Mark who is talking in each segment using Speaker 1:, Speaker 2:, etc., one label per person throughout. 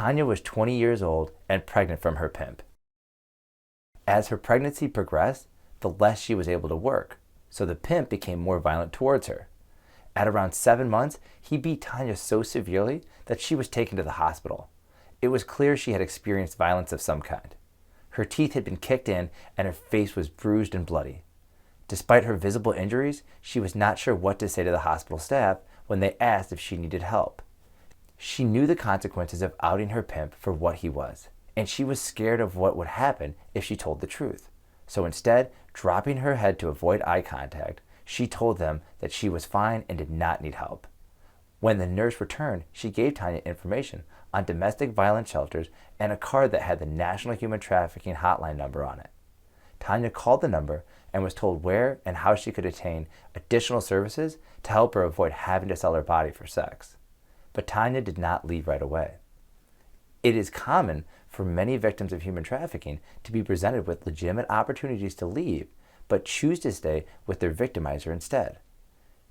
Speaker 1: Tanya was 20 years old and pregnant from her pimp. As her pregnancy progressed, the less she was able to work, so the pimp became more violent towards her. At around 7 months, he beat Tanya so severely that she was taken to the hospital. It was clear she had experienced violence of some kind. Her teeth had been kicked in and her face was bruised and bloody. Despite her visible injuries, she was not sure what to say to the hospital staff when they asked if she needed help. She knew the consequences of outing her pimp for what he was, and she was scared of what would happen if she told the truth. So instead, dropping her head to avoid eye contact, she told them that she was fine and did not need help. When the nurse returned, she gave Tanya information on domestic violence shelters and a card that had the National Human Trafficking Hotline number on it. Tanya called the number and was told where and how she could obtain additional services to help her avoid having to sell her body for sex. But Tanya did not leave right away. It is common for many victims of human trafficking to be presented with legitimate opportunities to leave, but choose to stay with their victimizer instead.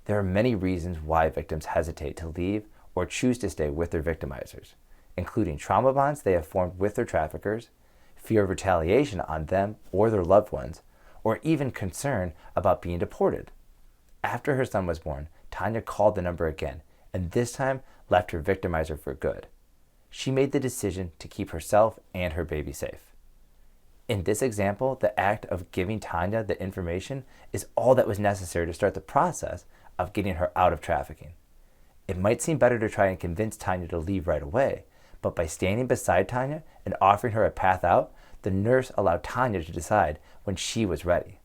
Speaker 1: There are many reasons why victims hesitate to leave or choose to stay with their victimizers, including trauma bonds they have formed with their traffickers, fear of retaliation on them or their loved ones, or even concern about being deported. After her son was born, Tanya called the number again, and this time left her victimizer for good. She made the decision to keep herself and her baby safe. In this example, the act of giving Tanya the information is all that was necessary to start the process of getting her out of trafficking. It might seem better to try and convince Tanya to leave right away, but by standing beside Tanya and offering her a path out, the nurse allowed Tanya to decide when she was ready.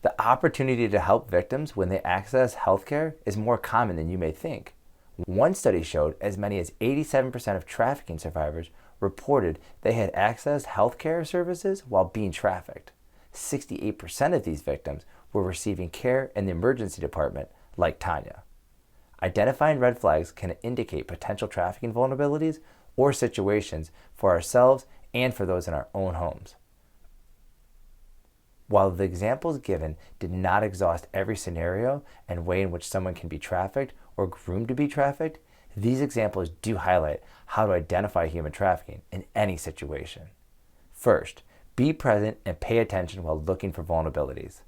Speaker 1: The opportunity to help victims when they access healthcare is more common than you may think. One study showed as many as 87% of trafficking survivors reported they had accessed healthcare services while being trafficked. 68% of these victims were receiving care in the emergency department, like Tanya. Identifying red flags can indicate potential trafficking vulnerabilities or situations for ourselves and for those in our own homes. While the examples given did not exhaust every scenario and way in which someone can be trafficked or groomed to be trafficked, these examples do highlight how to identify human trafficking in any situation. First, be present and pay attention while looking for vulnerabilities.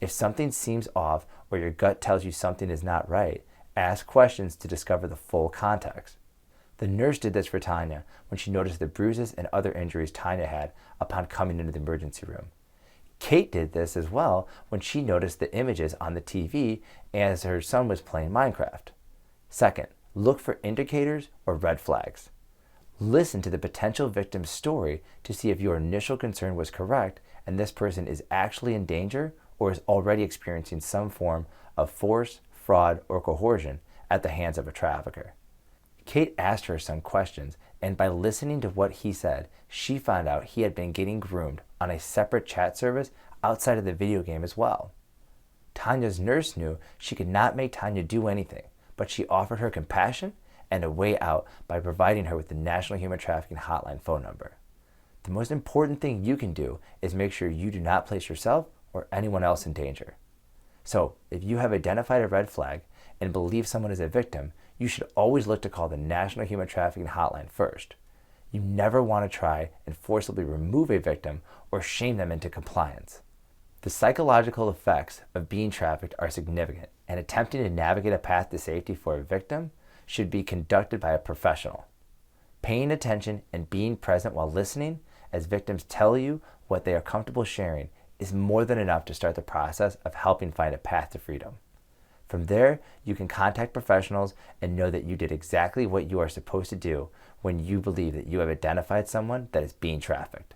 Speaker 1: If something seems off or your gut tells you something is not right, ask questions to discover the full context. The nurse did this for Tanya when she noticed the bruises and other injuries Tanya had upon coming into the emergency room. Kate did this as well when she noticed the images on the TV as her son was playing Minecraft. Second, look for indicators or red flags. Listen to the potential victim's story to see if your initial concern was correct and this person is actually in danger or is already experiencing some form of force, fraud, or coercion at the hands of a trafficker. Kate asked her son questions, and by listening to what he said, she found out he had been getting groomed on a separate chat service outside of the video game as well. Tanya's nurse knew she could not make Tanya do anything, but she offered her compassion and a way out by providing her with the National Human Trafficking Hotline phone number. The most important thing you can do is make sure you do not place yourself or anyone else in danger. So, if you have identified a red flag and believe someone is a victim, you should always look to call the National Human Trafficking Hotline first. You never want to try and forcibly remove a victim or shame them into compliance. The psychological effects of being trafficked are significant, and attempting to navigate a path to safety for a victim should be conducted by a professional. Paying attention and being present while listening as victims tell you what they are comfortable sharing is more than enough to start the process of helping find a path to freedom. From there, you can contact professionals and know that you did exactly what you are supposed to do when you believe that you have identified someone that is being trafficked.